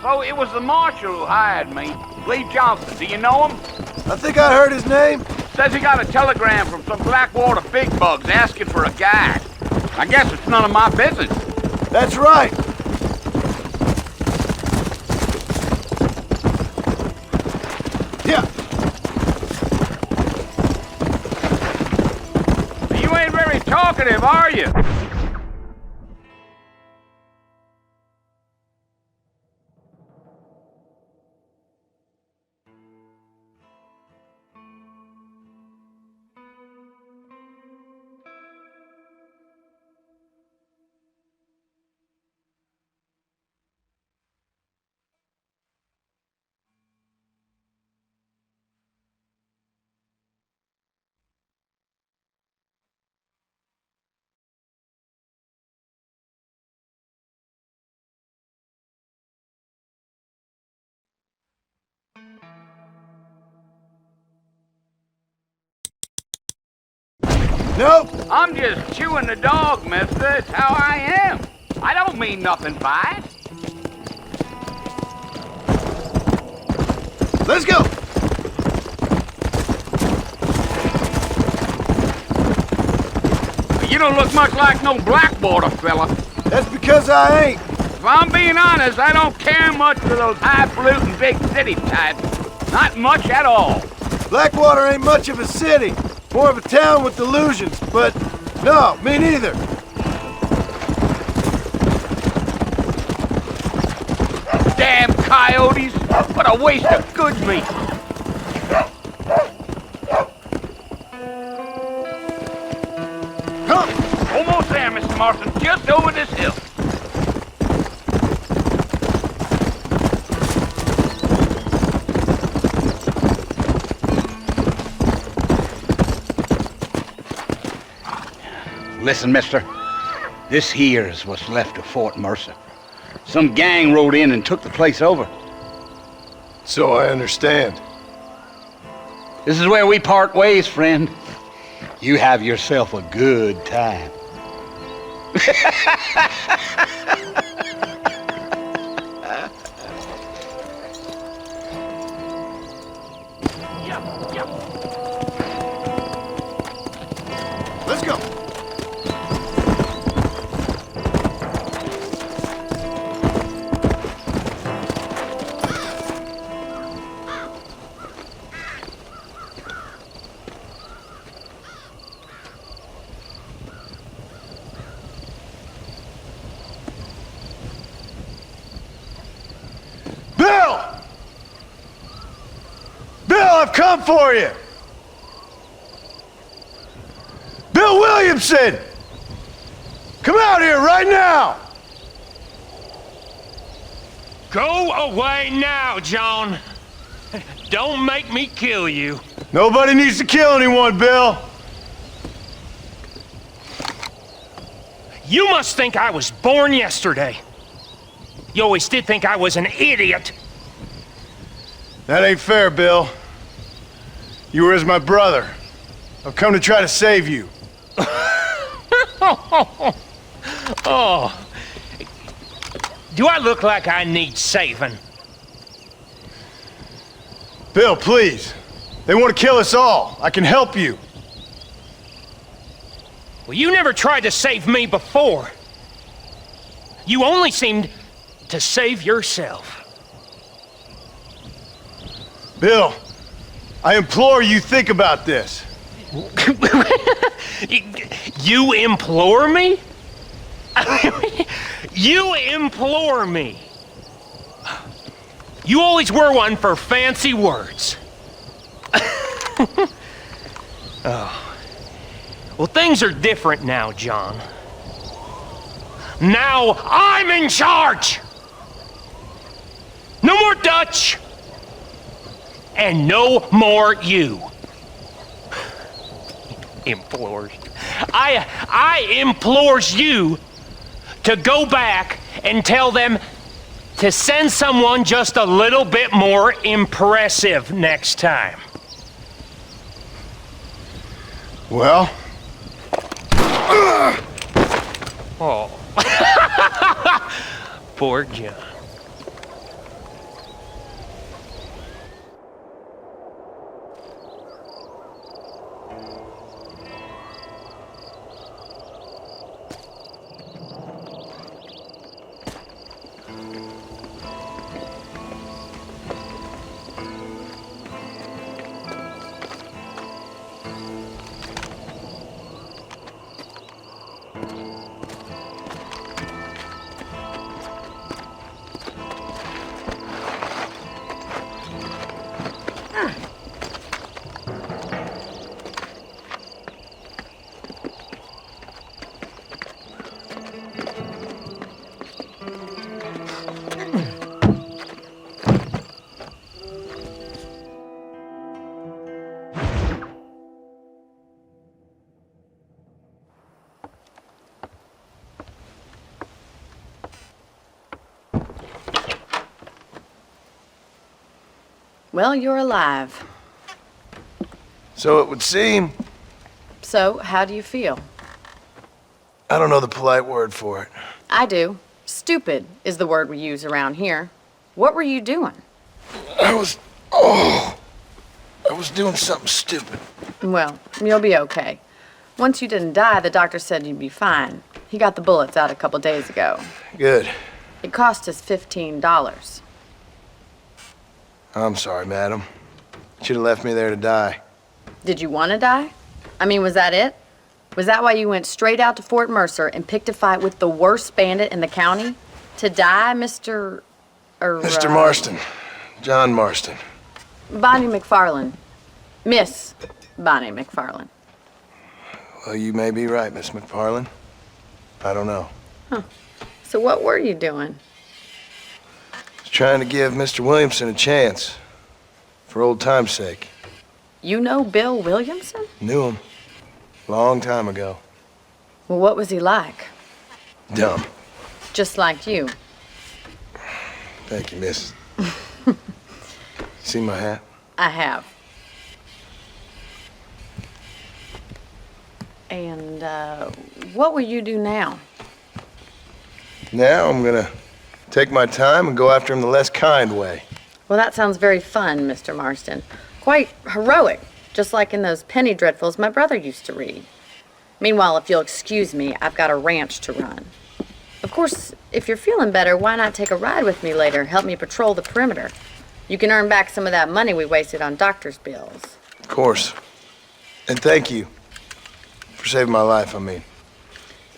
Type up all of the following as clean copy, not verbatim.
So it was the marshal who hired me. Lee Johnson, do you know him? I think I heard his name. Says he got a telegram from some Blackwater big bugs asking for a guide. I guess it's none of my business. That's right. Yeah. You ain't very talkative, are you? Nope. I'm just chewing the dog, mister. It's how I am. I don't mean nothing by it. Let's go. You don't look much like no Blackwater fella. That's because I ain't. If I'm being honest, I don't care much for those highfalutin big city types. Not much at all. Blackwater ain't much of a city. More of a town with delusions, but no, me neither. Damn coyotes! What a waste of good meat! Come! Almost there, Mr. Marston. Just over this hill. Listen, mister. This here is what's left of Fort Mercer. Some gang rode in and took the place over. So I understand. This is where we part ways, friend. You have yourself a good time. Let's go. I've come for you! Bill Williamson! Come out here right now! Go away now, John. Don't make me kill you. Nobody needs to kill anyone, Bill. You must think I was born yesterday. You always did think I was an idiot. That ain't fair, Bill. You were as my brother. I've come to try to save you. Oh. Do I look like I need saving? Bill, please. They want to kill us all. I can help you. Well, you never tried to save me before. You only seemed to save yourself. Bill, I implore you think about this. You implore me? You implore me. You always were one for fancy words. Oh. Well, things are different now, John. Now I'm in charge! No more Dutch! And no more you. Implores. I implores you to go back and tell them to send someone just a little bit more impressive next time. Well? Oh. Poor John. Well, you're alive. So it would seem. So, how do you feel? I don't know the polite word for it. I do. Stupid is the word we use around here. What were you doing? I was doing something stupid. Well, you'll be okay. Once you didn't die, the doctor said you'd be fine. He got the bullets out a couple days ago. Good. It cost us $15. I'm sorry, madam. Should have left me there to die. Did you want to die? I mean, was that it? Was that why you went straight out to Fort Mercer and picked a fight with the worst bandit in the county? To die, Mr. Mr. Marston. John Marston. Bonnie McFarlane. Miss Bonnie McFarlane. Well, you may be right, Miss McFarlane. I don't know. Huh. So what were you doing? I was trying to give Mr. Williamson a chance. For old time's sake. You know Bill Williamson? Knew him. Long time ago. Well, what was he like? Dumb. Just like you. Thank you, miss. See my hat? I have. And, what will you do now? Now I'm gonna take my time and go after him the less kind way. Well, that sounds very fun, Mr. Marston. Quite heroic, just like in those penny dreadfuls my brother used to read. Meanwhile, if you'll excuse me, I've got a ranch to run. Of course, if you're feeling better, why not take a ride with me later? Help me patrol the perimeter. You can earn back some of that money we wasted on doctor's bills. Of course. And thank you. For saving my life, I mean.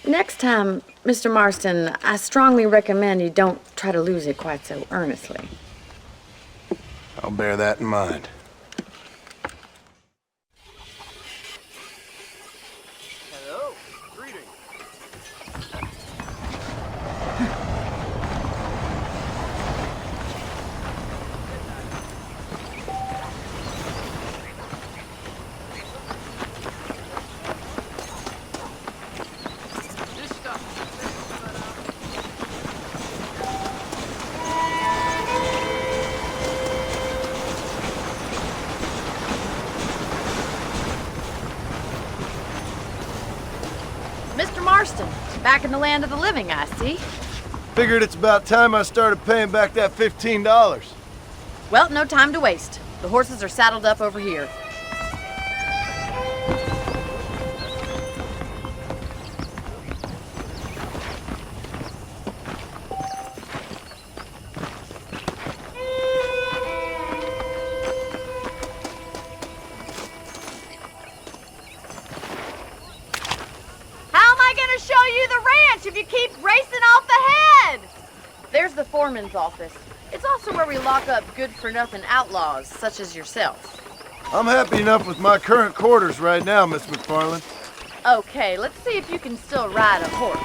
Next time, Mr. Marston, I strongly recommend you don't try to lose it quite so earnestly. I'll bear that in mind. Hello. Greetings. Mr. Marston, back in the land of the living, I see. Figured it's about time I started paying back that $15. Well, no time to waste. The horses are saddled up over here. If you keep racing off the head! There's the foreman's office. It's also where we lock up good-for-nothing outlaws, such as yourself. I'm happy enough with my current quarters right now, Miss McFarlane. Okay, let's see if you can still ride a horse.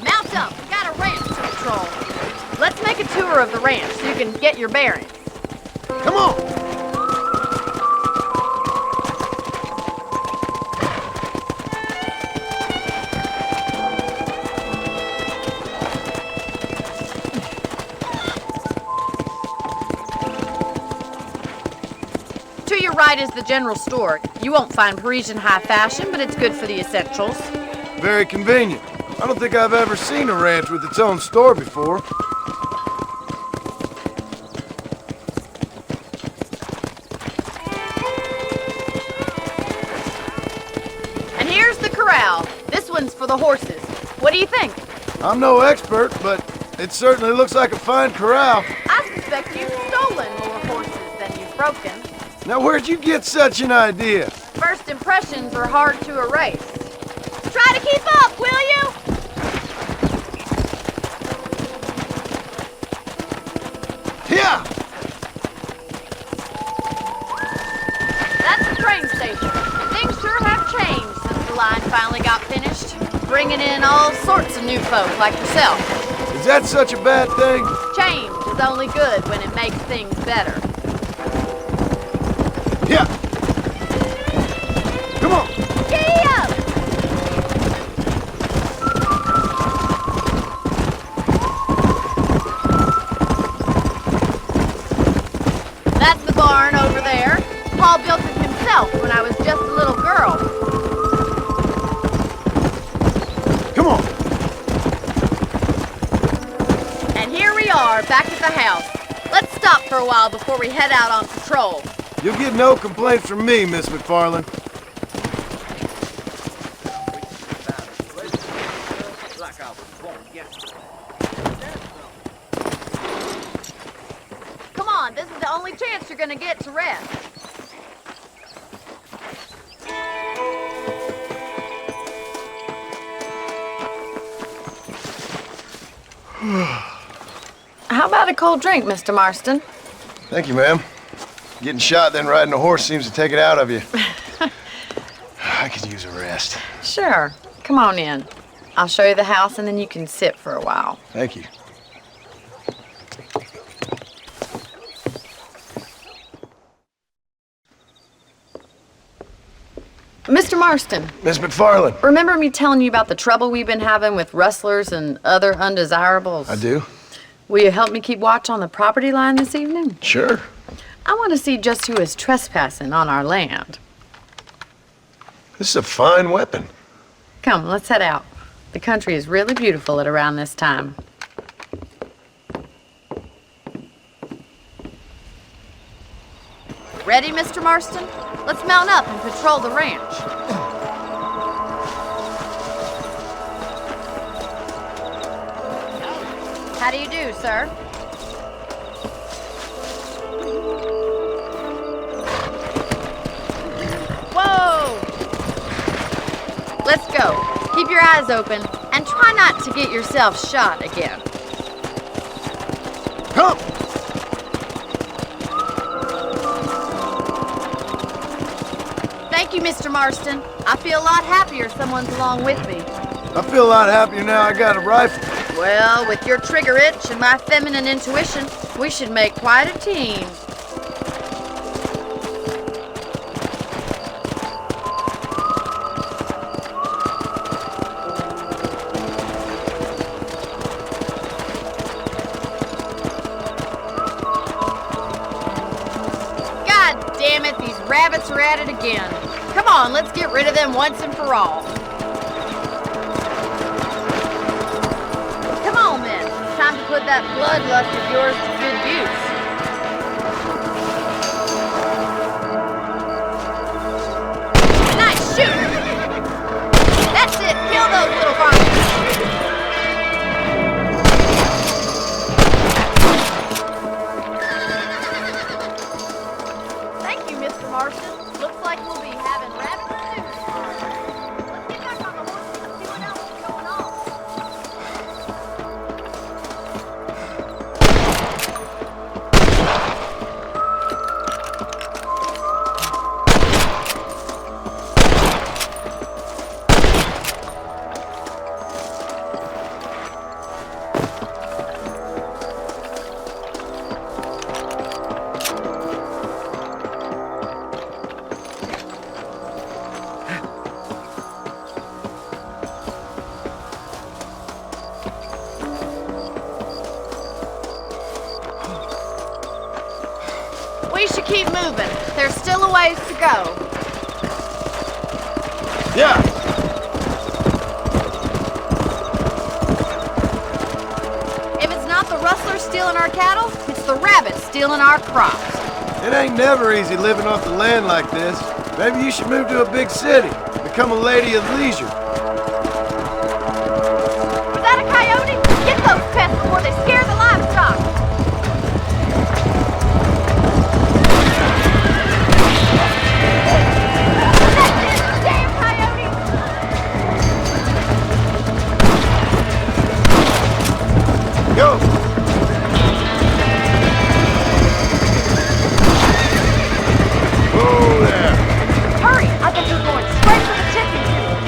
Mount up! We got a ranch to patrol. Let's make a tour of the ranch so you can get your bearings. Come on! To your right is the general store. You won't find Parisian high fashion, but it's good for the essentials. Very convenient. I don't think I've ever seen a ranch with its own store before. And here's the corral. This one's for the horses. What do you think? I'm no expert, but it certainly looks like a fine corral. I suspect you've stolen more horses than you've broken. Now, where'd you get such an idea? First impressions are hard to erase. Try to keep up, will you? Yeah! That's the train station. Things sure have changed since the line finally got finished. Bringing in all sorts of new folk like yourself. Is that such a bad thing? Change is only good when it makes things better. Yeah! Come on! Giddy up! I was just a little girl. Come on. And here we are, back at the house. Let's stop for a while before we head out on patrol. You'll get no complaints from me, Miss McFarland. Come on, this is the only chance you're gonna get to rest. How about a cold drink, Mr. Marston? Thank you, ma'am. Getting shot, then riding a horse seems to take it out of you. I could use a rest. Sure. Come on in. I'll show you the house and then you can sit for a while. Thank you. Mr. Marston, Miss McFarland. remember me telling you about the trouble we've been having with rustlers and other undesirables? I do? Will you help me keep watch on the property line this evening? Sure. I want to see just who is trespassing on our land. This is a fine weapon. Come, let's head out. The country is really beautiful at around this time. Ready, Mr. Marston? Let's mount up and patrol the ranch. How do you do, sir? Whoa! Let's go. Keep your eyes open and try not to get yourself shot again. Come! Thank you, Mr. Marston. I feel a lot happier someone's along with me. I feel a lot happier now I got a rifle. Well, with your trigger itch and my feminine intuition, we should make quite a team. God damn it, these rabbits are at it again. Come on, let's get rid of them once and for all. Come on then, time to put that bloodlust of yours to good use. Nice shooting! That's it, kill those little varmints. Thank you, Mr. Marston. Looks like we'll be having rabbit stew tomorrow. Let's get back on the horses and see what else is going on. We should keep moving. There's still a ways to go. Yeah! If it's not the rustlers stealing our cattle, it's the rabbits stealing our crops. It ain't never easy living off the land like this. Maybe you should move to a big city. Become a lady of leisure. Was that a coyote? Get those pests before they scare the livestock. That's it, damn coyote! Go! Oh, there. Hurry! I bet you're going straight for the chicken coop.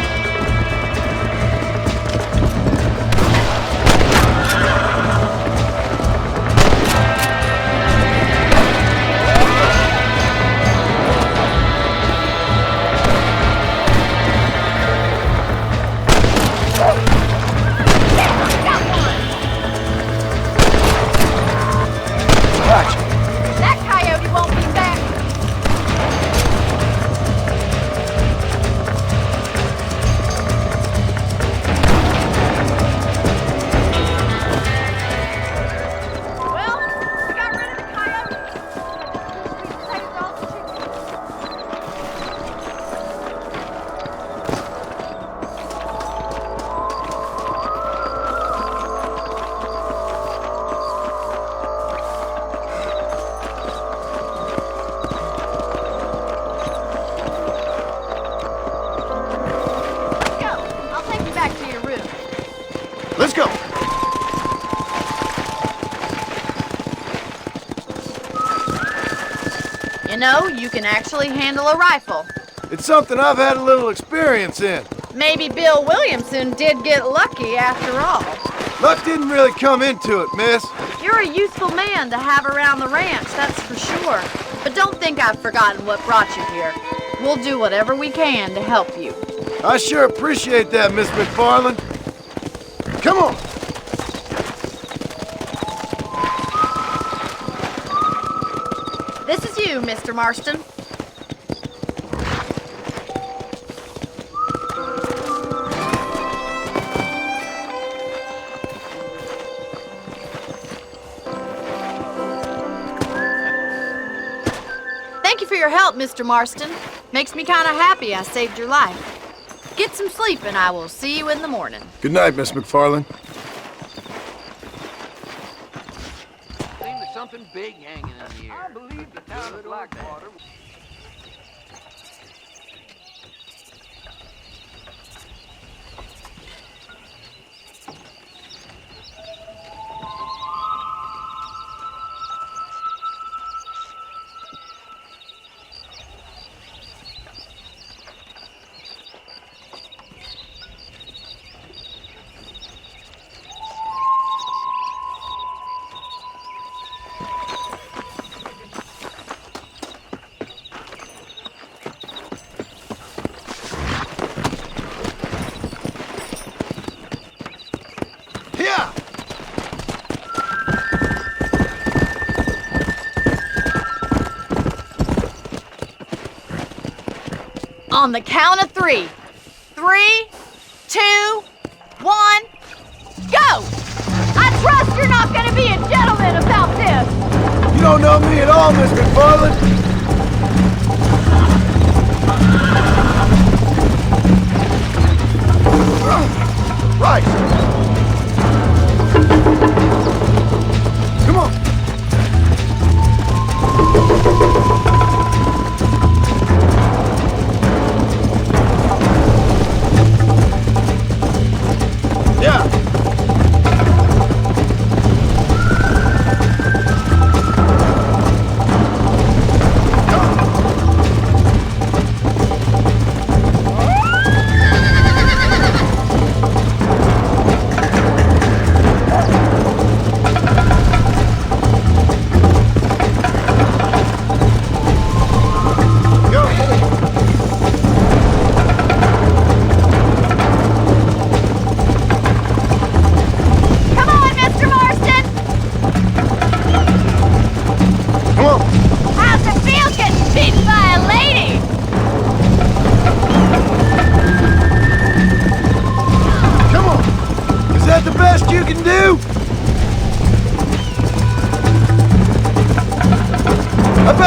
know you can actually handle a rifle. It's something I've had a little experience in. Maybe Bill Williamson did get lucky after all. Luck didn't really come into it, miss. You're a useful man to have around the ranch, that's for sure. But don't think I've forgotten what brought you here. We'll do whatever we can to help you. I sure appreciate that, Miss McFarland. Come on. This is you, Mr. Marston. Thank you for your help, Mr. Marston. Makes me kind of happy I saved your life. Get some sleep and I will see you in the morning. Good night, Miss McFarland. Seems there's something big hanging in the air. I believe the town of Blackwater. On the count of 3. 3, 2, 1, go! I trust you're not gonna be a gentleman about this! You don't know me at all, Miss McFarland. Right. Come on. Yeah.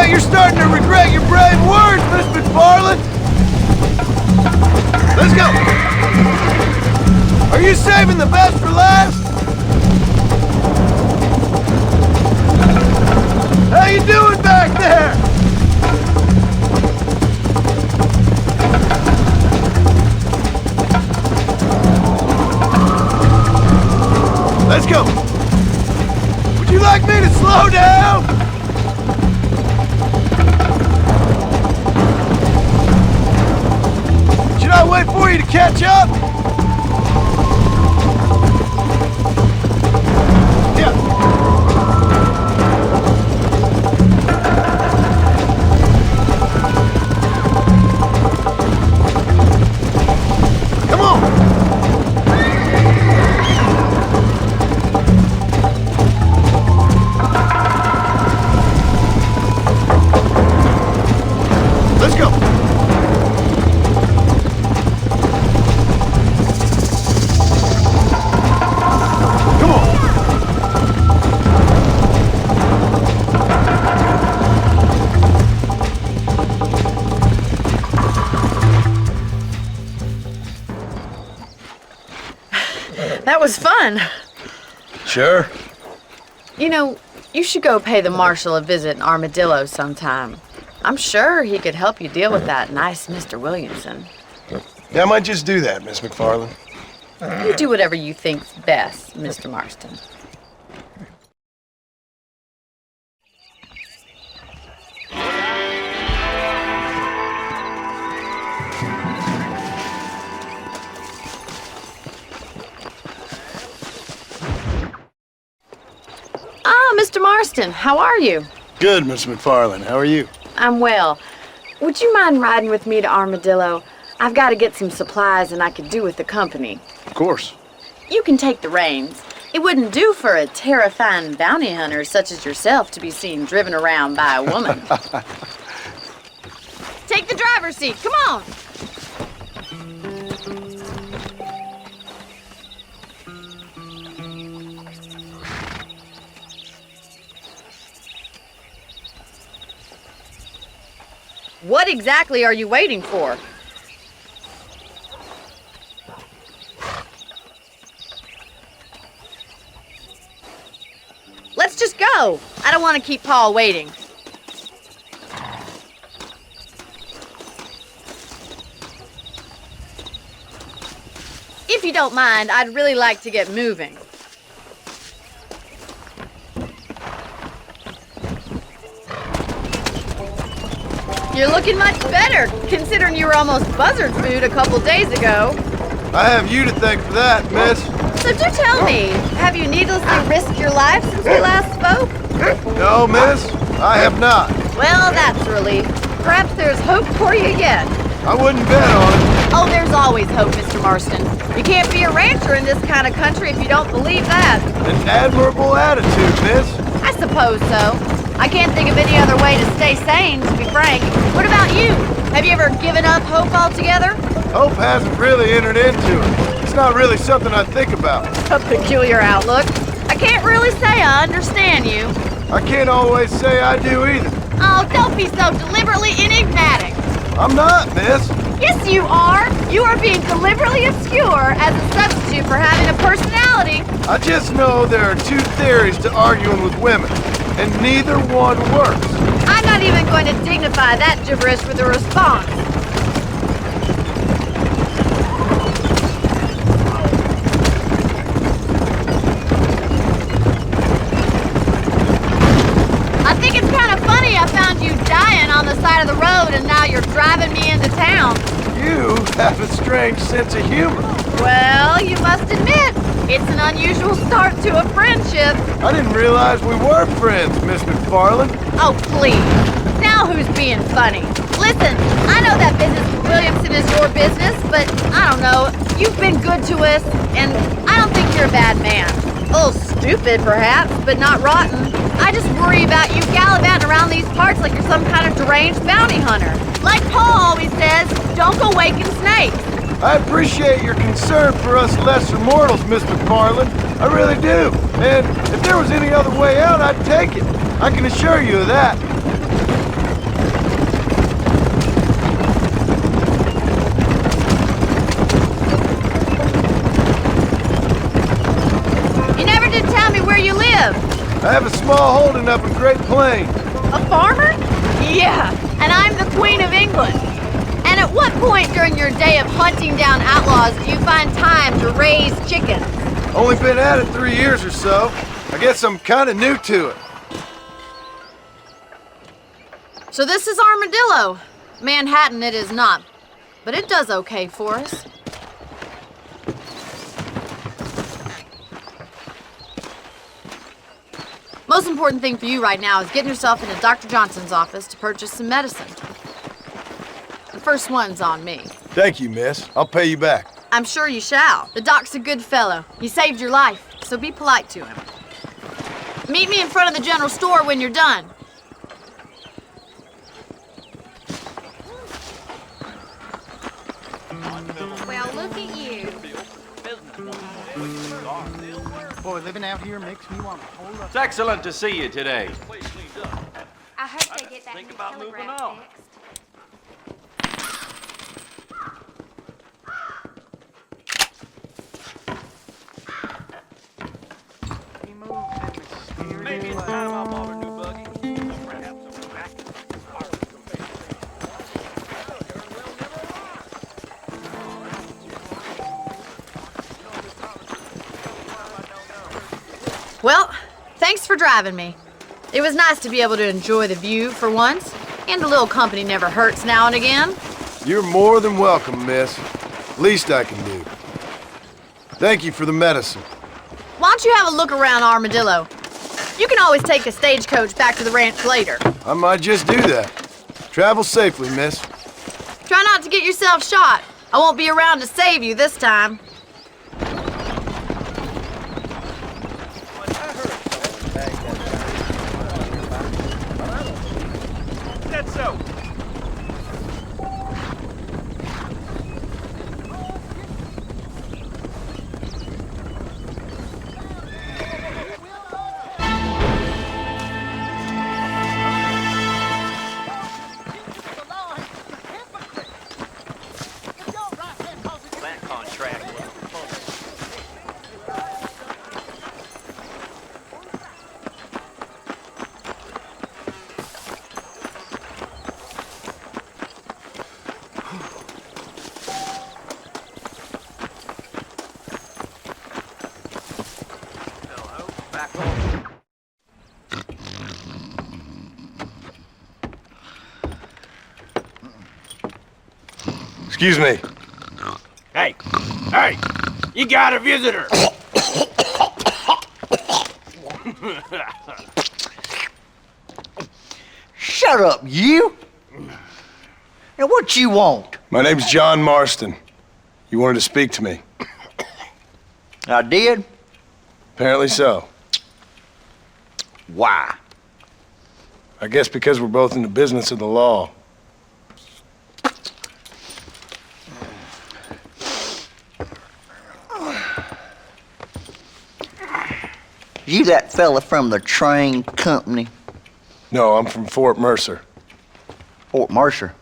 You're starting to regret your brave words, Miss McFarland! Let's go! Are you saving the best for last? How you doing back there? Let's go! Would you like me to slow down? Should I wait for you to catch up? Yeah. Come on. Let's go. That was fun. Sure. You know, you should go pay the marshal a visit in Armadillo sometime. I'm sure he could help you deal with that nice Mr. Williamson. Yeah, I might just do that, Miss McFarland. You do whatever you think's best, Mr. Marston. Marston, how are you? Good, Miss McFarland. How are you? I'm well. Would you mind riding with me to Armadillo? I've got to get some supplies and I could do with the company. Of course. You can take the reins. It wouldn't do for a terrifying bounty hunter such as yourself to be seen driven around by a woman. Take the driver's seat, come on! What exactly are you waiting for? Let's just go. I don't want to keep Paul waiting. If you don't mind, I'd really like to get moving. You're looking much better, considering you were almost buzzard food a couple days ago. I have you to thank for that, miss. So do tell me, have you needlessly risked your life since we last spoke? No, miss, I have not. Well, that's a relief. Perhaps there's hope for you yet. I wouldn't bet on it. Oh, there's always hope, Mr. Marston. You can't be a rancher in this kind of country if you don't believe that. An admirable attitude, miss. I suppose so. I can't think of any other way to stay sane, to be frank. What about you? Have you ever given up hope altogether? Hope hasn't really entered into it. It's not really something I think about. A peculiar outlook. I can't really say I understand you. I can't always say I do either. Oh, don't be so deliberately enigmatic. I'm not, miss. Yes, you are. You are being deliberately obscure as a substitute for having a personality. I just know there are two theories to arguing with women, and neither one works. I'm not even going to dignify that gibberish with a response. I think it's kind of funny I found you dying on the side of the road and now you're driving me into town. You have a strange sense of humor. Well, you must admit, it's an unusual start to a friendship. I didn't realize we were friends, Miss McFarland. Oh, please. Now who's being funny? Listen, I know that business with Williamson is your business, but I don't know. You've been good to us, and I don't think you're a bad man. A little stupid, perhaps, but not rotten. I just worry about you gallivanting around these parts like you're some kind of deranged bounty hunter. Like Paul always says, don't go waking snakes. I appreciate your concern for us lesser mortals, Miss McFarland. I really do. And if there was any other way out, I'd take it. I can assure you of that. You never did tell me where you live. I have a small holding up in Great Plains. A farmer? Yeah, and I'm the Queen of England. And at what point during your day of hunting down outlaws do you find time to raise chickens? Only been at it 3 years or so. I guess I'm kind of new to it. So this is Armadillo. Manhattan it is not, but it does okay for us. Most important thing for you right now is getting yourself into Dr. Johnson's office to purchase some medicine. The first one's on me. Thank you, miss. I'll pay you back. I'm sure you shall. The doc's a good fellow. He saved your life, so be polite to him. Meet me in front of the general store when you're done. Well, look at you. Boy, living out here makes me want to hold up. It's excellent to see you today. I hope they get that Think new about moving telegraph on. fixed. He moved in mysterious Maybe it's way. time I bought a new buggy. Well, thanks for driving me. It was nice to be able to enjoy the view for once, and a little company never hurts now and again. You're more than welcome, miss. Least I can do. Thank you for the medicine. Why don't you have a look around Armadillo? You can always take a stagecoach back to the ranch later. I might just do that. Travel safely, miss. Try not to get yourself shot. I won't be around to save you this time. That's so. Excuse me. Hey, you got a visitor. Shut up, you! Now what you want? My name's John Marston. You wanted to speak to me. I did? Apparently so. Why? I guess because we're both in the business of the law. You that fella from the train company? No, I'm from Fort Mercer. Fort Mercer?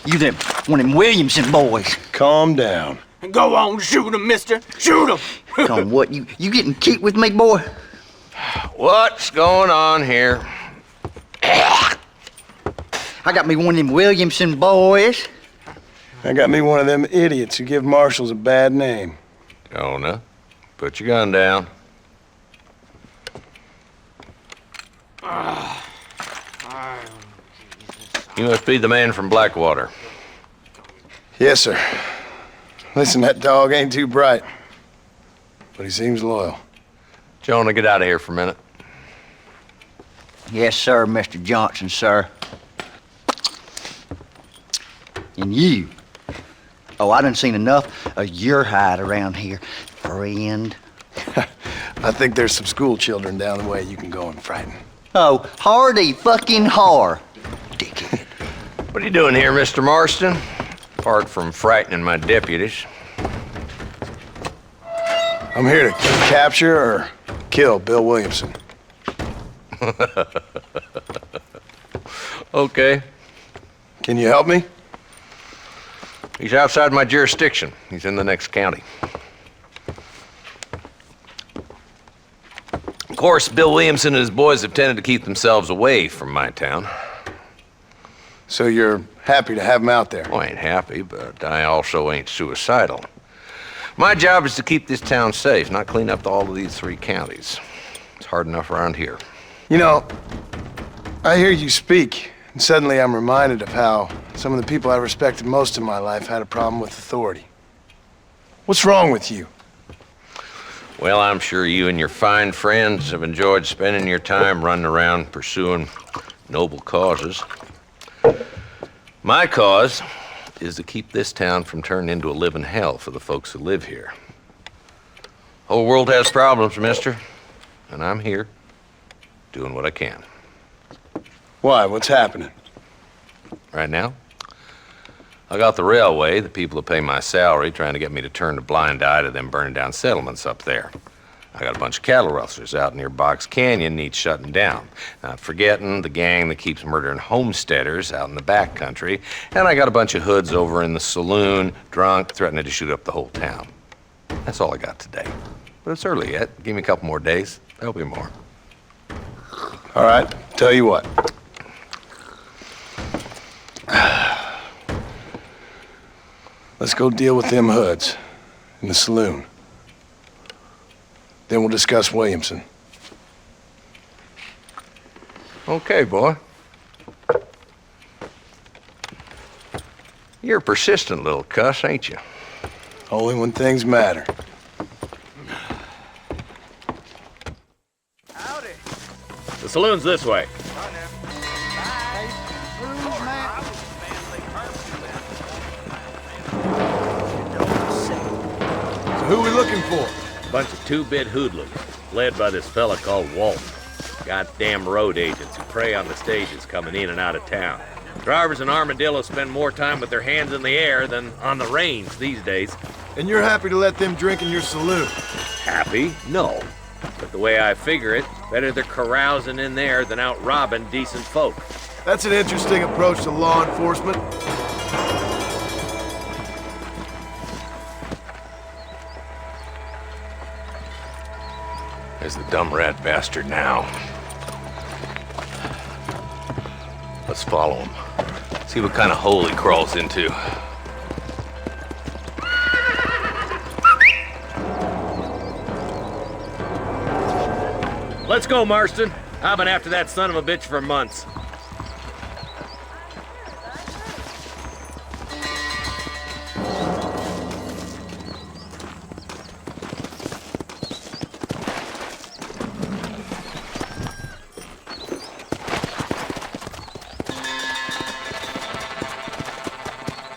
You them one of them Williamson boys? Calm down. Go on, shoot him, mister. Shoot him. On what, you getting cute with me, boy? What's going on here? I got me one of them Williamson boys. I got me one of them idiots who give marshals a bad name. Jonah, put your gun down. You must be the man from Blackwater. Yes, sir. Listen, that dog ain't too bright, but he seems loyal. Jonah, get out of here for a minute. Yes, sir, Mr. Johnson, sir. And you. Oh, I done seen enough of your hide around here, friend. I think there's some school children down the way you can go and frighten. Oh, hardy fucking har. Dickhead. What are you doing here, Mr. Marston? Apart from frightening my deputies. I'm here to capture or kill Bill Williamson. Okay. Can you help me? He's outside my jurisdiction. He's in the next county. Of course, Bill Williamson and his boys have tended to keep themselves away from my town. So you're happy to have him out there? Well, I ain't happy, but I also ain't suicidal. My job is to keep this town safe, not clean up all of these 3 counties. It's hard enough around here. You know, I hear you speak, and suddenly I'm reminded of how some of the people I respected most in my life had a problem with authority. What's wrong with you? Well, I'm sure you and your fine friends have enjoyed spending your time running around pursuing noble causes. My cause is to keep this town from turning into a living hell for the folks who live here. Whole world has problems, mister, and I'm here doing what I can. Why? What's happening? Right now, I got the railway, the people who pay my salary, trying to get me to turn a blind eye to them burning down settlements up there. I got a bunch of cattle rustlers out near Box Canyon needs shutting down. Not forgetting the gang that keeps murdering homesteaders out in the back country. And I got a bunch of hoods over in the saloon, drunk, threatening to shoot up the whole town. That's all I got today. But it's early yet. Give me a couple more days. There'll be more. All right, tell you what. Let's go deal with them hoods in the saloon. Then we'll discuss Williamson. Okay, boy. You're a persistent little cuss, ain't you? Only when things matter. Howdy. saloon's this way. So who we looking for? Bunch of two-bit hoodlums, led by this fella called Walton. Goddamn road agents who prey on the stages coming in and out of town. Drivers in Armadillo spend more time with their hands in the air than on the reins these days. And you're happy to let them drink in your saloon? Happy? No. But the way I figure it, better they're carousing in there than out robbing decent folk. That's an interesting approach to law enforcement. There's the dumb rat bastard now. Let's follow him. See what kind of hole he crawls into. Let's go, Marston. I've been after that son of a bitch for months.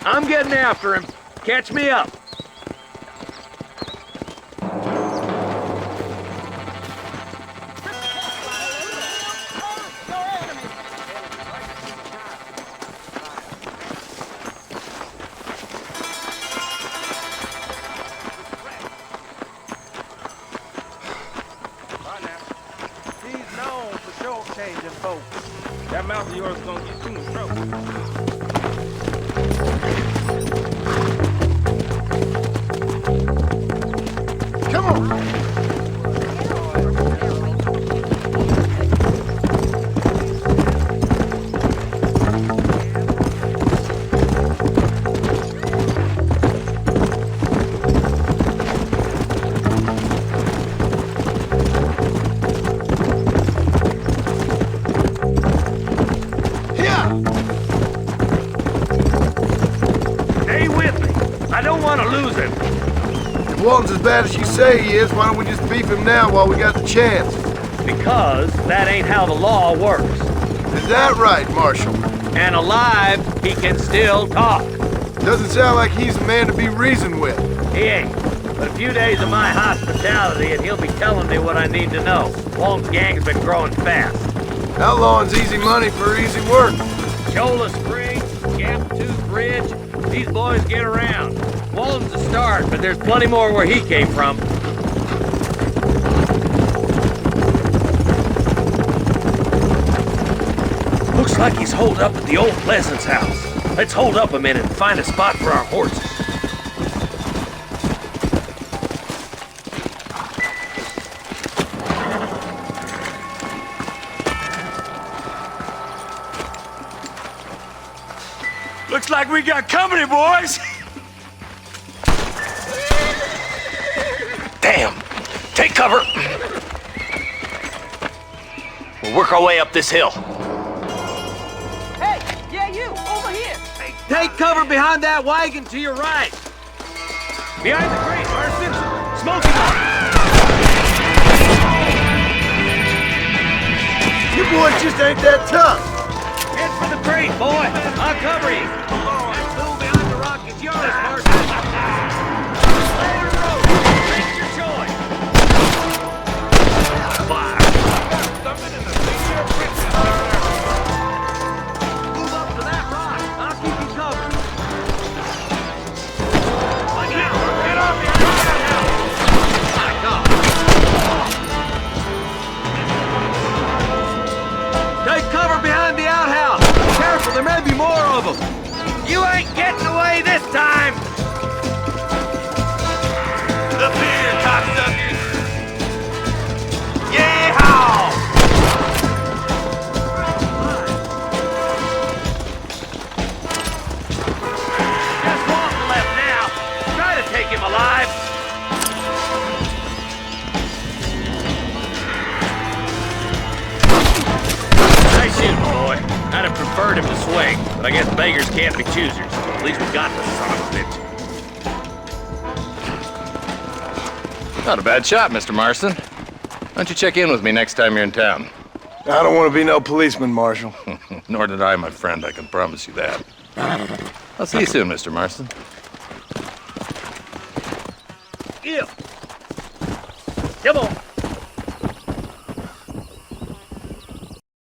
I'm getting after him. Catch me up. He's known for short-changing folks. That mouth of yours is gonna get you in trouble. Come on! Stay with me. I don't want to lose him. If Walton's as bad as you say he is, why don't we just beef him now while we got the chance? Because that ain't how the law works. Is that right, Marshal? And alive, he can still talk. Doesn't sound like he's a man to be reasoned with. He ain't. But a few days of my hospitality and he'll be telling me what I need to know. Walton's gang's been growing fast. Outlawing's easy money for easy work. Chola Springs, Gap Tooth Bridge, these boys get around. Walton's a start, but there's plenty more where he came from. Looks like he's holed up at the old Pleasance house. Let's hold up a minute and find a spot for our horses. Looks like we got company, boys. Damn! Take cover! We'll work our way up this hill. Hey, yeah, you, over here. Take cover behind that wagon to your right. Behind the crate, Marston! Smoking one! You boys just ain't that tough. Head for the crate, boy! I'll cover you! That tool behind the rock is yours, Marston! Lay the road! Make your choice! Fire! Move up to that rock! I'll keep you covered! Look out! Get off the my God! Take cover behind the outhouse. Careful, there may be more of them. You ain't getting away this time! The beer, cocksuckers. Yeehaw! Just Walton left now. Try to take him alive. Nice shooting, boy. I'd have preferred him to swing, but I guess beggars can't be choosers. At least we got the son of a bitch. Not a bad shot, Mr. Marston. Why don't you check in with me next time you're in town? I don't want to be no policeman, Marshal. Nor did I, my friend, I can promise you that. I'll see you soon, Mr. Marston. Yeah. Come on.